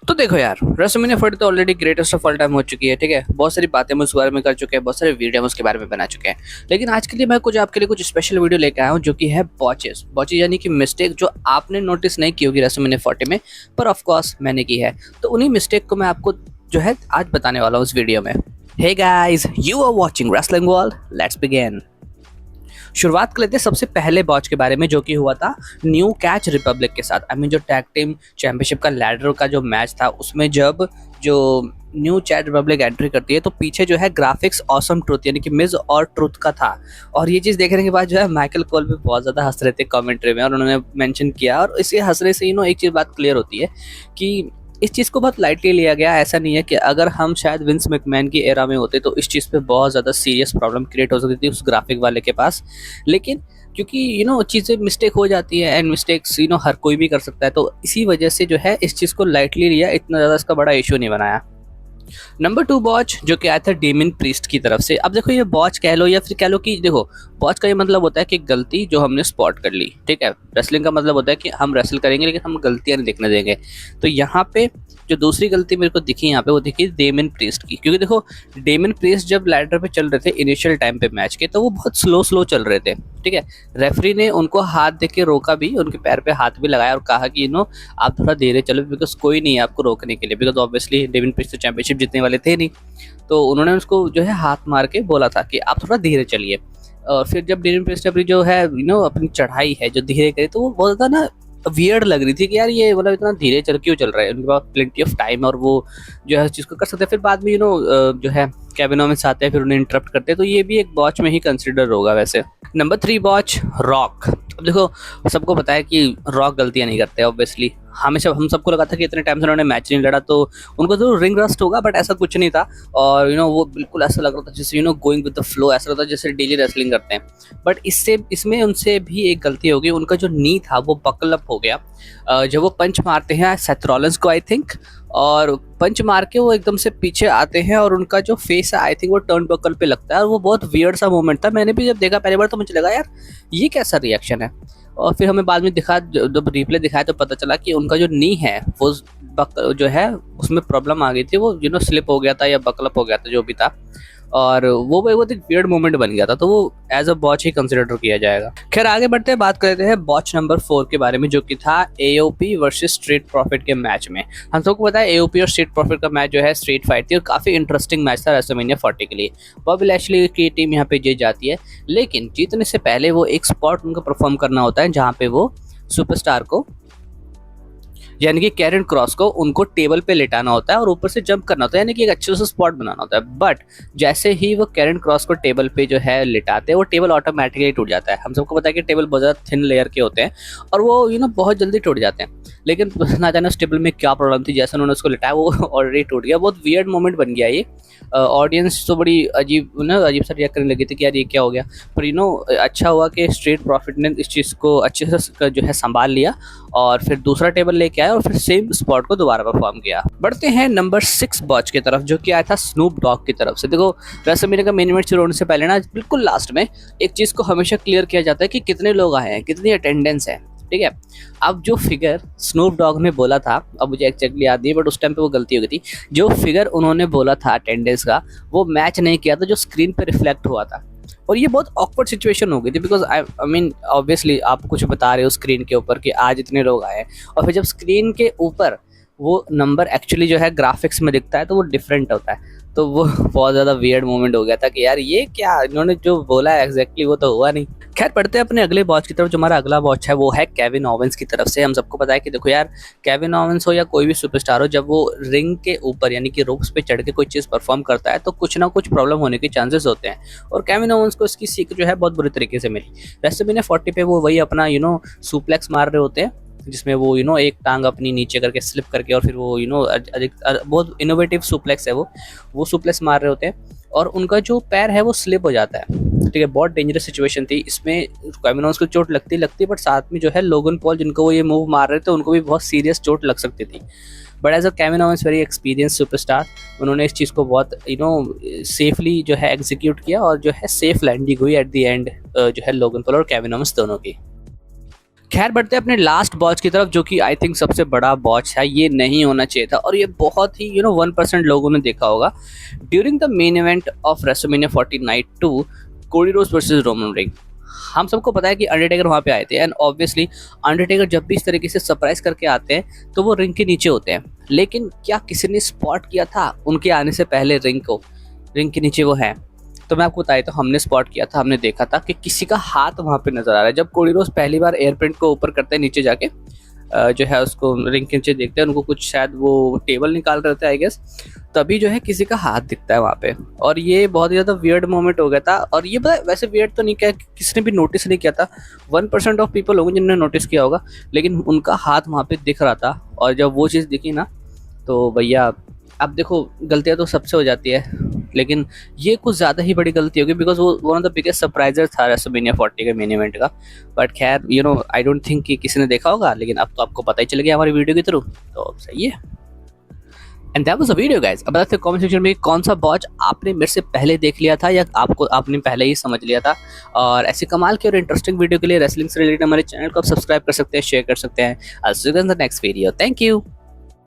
तो देखो यार, रेसलमेनिया 40 तो already greatest of all time हो चुकी है। ठीक है, बहुत सारी बातें हम उस बारे में कर चुके हैं, बहुत सारे वीडियो हम उसके बारे में बना चुके हैं। लेकिन आज के लिए मैं कुछ आपके लिए कुछ स्पेशल वीडियो लेके आया हूँ, जो कि है बॉचेस बॉचेस, यानी कि मिस्टेक जो आपने नोटिस नहीं की होगी रेसलमेनिया 40 में, पर ऑफ कोर्स मैंने की है। तो उन्हीं मिस्टेक को मैं आपको जो है आज बताने वाला हूँ इस वीडियो में। Hey guys, you are watching wrestling world, let's begin. शुरुआत कर लेते हैं सबसे पहले बॉच के बारे में, जो कि हुआ था न्यू कैच रिपब्लिक के साथ। जो टैग टीम चैंपियनशिप का लैडर का जो मैच था, उसमें जब जो न्यू चैट रिपब्लिक एंट्री करती है तो पीछे जो है ग्राफिक्स ऑसम ट्रुथ यानी कि मिज और ट्रुथ का था। और ये चीज़ देखने के बाद जो है माइकल कोल भी बहुत ज़्यादा हंस रहे थे कमेंट्री में, और उन्होंने मेंशन किया। और इसे हंसने से एक चीज़ बात क्लियर होती है कि इस चीज़ को बहुत लाइटली लिया गया। ऐसा नहीं है कि अगर हम शायद विंस मैकमैन की एरा में होते तो इस चीज़ पे बहुत ज़्यादा सीरियस प्रॉब्लम क्रिएट हो सकती थी उस ग्राफिक वाले के पास। लेकिन क्योंकि चीज़ें मिस्टेक हो जाती है, एंड मिस्टेक्स हर कोई भी कर सकता है, तो इसी वजह से जो है इस चीज़ को लाइटली लिया, इतना ज़्यादा इसका बड़ा इशू नहीं बनाया। नंबर 2 बॉच जो कि आया था डेमिन प्रीस्ट की तरफ से। अब देखो, ये बॉच कह लो या फिर कह लो कि देखो, बॉच का ये मतलब होता है कि गलती जो हमने स्पॉट कर ली। ठीक है, रेसलिंग का मतलब होता है कि हम रेसल करेंगे लेकिन हम गलतियां नहीं दिखने देंगे। तो यहाँ पे जो दूसरी गलती मेरे को दिखी यहाँ पे, वो दिखी डेमिन प्रीस्ट की। क्योंकि देखो, डेमिन प्रीस्ट जब लैडर पे चल रहे थे इनिशियल टाइम पे मैच के, तो वो बहुत स्लो स्लो चल रहे थे। ठीक है, रेफरी ने उनको हाथ दे के रोका भी, उनके पैर पे हाथ भी लगाया और कहा कि आप थोड़ा धीरे चलो, बिकॉज कोई नहीं है आपको रोकने के लिए, बिकॉज ऑब्वियसली डेविन प्रीस्ट तो चैंपियनशिप जीतने वाले थे नहीं। तो उन्होंने उसको जो है हाथ मार के बोला था कि आप थोड़ा धीरे चलिए। और फिर जब डेविन प्रीस्ट अपनी जो है अपनी चढ़ाई है जो धीरे करे, तो वो बहुत ज़्यादा वियर्ड लग रही थी कि यार ये मतलब इतना धीरे चल क्यों चल रहा है। उनके पास प्लेंटी ऑफ टाइम और वो जो है उस चीज़ को कर सकते हैं। फिर बाद में जो है केविन ओवेंस आते हैं, फिर उन्हें इंटरप्ट करते हैं। तो ये भी एक बॉच में ही कंसिडर होगा वैसे। नंबर 3 बॉच रॉक। अब देखो, सबको पता है कि रॉक गलतियां नहीं करते ऑब्वियसली। हमेशा हम सबको लगा था कि इतने टाइम से उन्होंने मैच नहीं लड़ा तो उनको तो रिंग रस्ट होगा, बट ऐसा कुछ नहीं था। और वो बिल्कुल ऐसा लग रहा था जैसे गोइंग विद द फ्लो, ऐसा लगता था जैसे डेली रेसलिंग करते हैं। बट इसमें उनसे भी एक गलती हो गई, उनका जो नी था वो बकल अप हो गया। जब वो पंच मारते हैं सेथ रॉलिंस को, आई थिंक, और पंच मार के वो एकदम से पीछे आते हैं और उनका जो फेस है आई थिंक वो टर्न बकल पे लगता है। और वो बहुत वियर्ड सा मोमेंट था। मैंने भी जब देखा पहली बार तो मुझे लगा यार ये कैसा रिएक्शन है। और फिर हमें बाद में जब रिप्ले दिखाया तो पता चला कि उनका जो नी है वो जो है उसमें प्रॉब्लम आ गई थी। वो स्लिप हो गया था या बकलअप हो गया था, जो भी था। और वो एक वियर्ड मोमेंट बन गया था, तो वो एज अ बॉच ही कंसिडर किया जाएगा। खैर, आगे बढ़ते हैं, बात करते हैं बॉच नंबर 4 के बारे में, जो कि था एओपी वर्सेस स्ट्रीट प्रॉफिट के मैच में। हम सबको पता है एओपी और स्ट्रीट प्रॉफिट का मैच जो है स्ट्रीट फाइट थी और काफी इंटरेस्टिंग मैच था रेसलमेनिया 40 के लिए। बॉबी लैशली की टीम यहाँ पे जीत जाती है, लेकिन जीतने से पहले वो एक स्पॉट उनको परफॉर्म करना होता है, जहाँ पे वो सुपरस्टार को यानी कि कैरन क्रॉस को उनको टेबल पे लेटाना होता है और ऊपर से जंप करना होता है, यानी कि एक अच्छे से स्पॉट बनाना होता है। बट जैसे ही वो कैरन क्रॉस को टेबल पे जो है लेटाते हैं, वो टेबल ऑटोमेटिकली टूट जाता है। हम सबको पता है कि टेबल बहुत ज़्यादा थिन लेयर के होते हैं और वो बहुत जल्दी टूट जाते हैं। लेकिन ना जाने उस टेबल में क्या प्रॉब्लम थी, जैसे उन्होंने उसको लेटाया वो ऑलरेडी टूट गया। बहुत वियर्ड मोमेंट बन गया ये। ऑडियंस तो बड़ी अजीब सा रिएक्ट करने लगी थी कि यार ये क्या हो गया। पर अच्छा हुआ कि स्ट्रीट प्रॉफिट ने इस चीज़ को अच्छे से जो है संभाल लिया और फिर दूसरा टेबल लेके आया और फिर सेम स्पॉट को दोबारा परफॉर्म किया। बढ़ते हैं नंबर 6 बॉच की तरफ, जो कि आया था स्नूप डॉग की तरफ से। देखो, रेसलमेनिया का मेन इवेंट शुरू होने से पहले ना बिल्कुल लास्ट में एक चीज़ को हमेशा क्लियर किया जाता है कि कितने लोग आए हैं, कितनी अटेंडेंस है। ठीक है, अब जो फिगर स्नूप डॉग ने बोला था, अब मुझे एक्जैक्टली याद नहीं, बट उस टाइम पे वो गलती हो गई थी। जो फिगर उन्होंने बोला था अटेंडेंस का, वो मैच नहीं किया था जो स्क्रीन पे रिफ्लेक्ट हुआ था। और ये बहुत ऑकवर्ड सिचुएशन हो गई थी, बिकॉज आई मीन ऑब्वियसली आप कुछ बता रहे हो स्क्रीन के ऊपर कि आज इतने लोग आए, और फिर जब स्क्रीन के ऊपर वो नंबर एक्चुअली जो है ग्राफिक्स में दिखता है तो वो डिफरेंट होता है। तो वो बहुत ज़्यादा वियर्ड मोमेंट हो गया था कि यार ये क्या, इन्होंने जो बोला है एग्जैक्टली वो तो हुआ नहीं। खैर, पढ़ते हैं अपने अगले बॉच की तरफ। जो हमारा अगला बॉच है वो है केविन ओवेंस की तरफ से। हम सबको पता है कि देखो यार, केविन ओवेंस हो या कोई भी सुपरस्टार हो, जब वो रिंग के ऊपर यानी कि रोप्स पे चढ़ के कोई चीज़ परफॉर्म करता है तो कुछ ना कुछ प्रॉब्लम होने के चांसेस होते हैं। और केविन ओवेंस को इसकी सीख जो है बहुत बुरी तरीके से मिली। रेसलमेनिया 40 पे वो वही अपना सुप्लेक्स मार रहे होते हैं, जिसमें वो एक टांग अपनी नीचे करके स्लिप करके और फिर वो बहुत इनोवेटिव सुप्लेक्स है वो सुप्लेक्स मार रहे होते हैं और उनका जो पैर है वो स्लिप हो जाता है। ठीक है, बहुत डेंजरस सिचुएशन थी। इसमें केविन ओवेंस को चोट लगती, बट साथ में जो है लोगन पॉल, जिनको वो ये मूव मार रहे थे, उनको भी बहुत सीरियस चोट लग सकती थी। But as a Kevin Owens very experience superstar, उन्होंने इस चीज़ को बहुत सेफली जो है एग्जीक्यूट किया और जो है सेफ लैंडिंग हुई एट द एंड जो है लोगन पॉल और केविन ओवेंस दोनों की। खैर बढ़ते हैं अपने लास्ट बॉच की तरफ, जो कि आई थिंक सबसे बड़ा बॉच है। ये नहीं होना चाहिए था और ये बहुत ही 1% लोगों ने देखा होगा। During the main event of WrestleMania 14 night 2 Cody Rhodes versus Roman Reigns, हम सबको पता है कि अंडरटेकर वहाँ पे आए थे एंड ऑब्वियसली अंडरटेकर जब भी इस तरीके से सरप्राइज करके आते हैं तो वो रिंग के नीचे होते हैं। लेकिन क्या किसी ने स्पॉट किया था उनके आने से पहले रिंग के नीचे वो है? तो मैं आपको बताया, तो हमने स्पॉट किया था, हमने देखा था कि किसी का हाथ वहाँ पे नजर आ रहा है। जब कोडी रोड्स पहली बार एयरप्रिंट को ऊपर करते हैं, नीचे जाके जो है उसको रिंग के नीचे देखते हैं, उनको कुछ शायद वो टेबल निकाल रहे थे आई गेस, तभी जो है किसी का हाथ दिखता है वहाँ पे। और ये बहुत ही ज़्यादा वियर्ड मोमेंट हो गया था। और ये पता है, वैसे वियर्ड तो नहीं किया, किसी ने भी नोटिस नहीं किया था। 1% ऑफ पीपल होंगे जिन्होंने नोटिस किया होगा, लेकिन उनका हाथ वहाँ पे दिख रहा था। और जब वो चीज़ दिखी ना, तो भैया अब देखो, गलतियाँ तो सबसे हो जाती है, लेकिन ये कुछ ज़्यादा ही बड़ी गलती होगी, बिकॉज वो वन ऑफ द बिगेस्ट सरप्राइजर था रेसलमेनिया 40 के मेन इवेंट का। बट खैर आई डोंट थिंक कि किसी ने देखा होगा, लेकिन अब तो आपको पता ही चल गया हमारी वीडियो के थ्रू, तो सही है। And that was a video guys. अब बताते कमेंट सेक्शन में कौन सा बॉच आपने मेरे से पहले देख लिया था या आपने पहले ही समझ लिया था। और ऐसे कमाल के और इंटरेस्टिंग वीडियो के लिए रेसलिंग से रिलेटेड हमारे चैनल को आप सब्सक्राइब कर सकते हैं, शेयर कर सकते हैं। I'll see you in the next video. Thank you.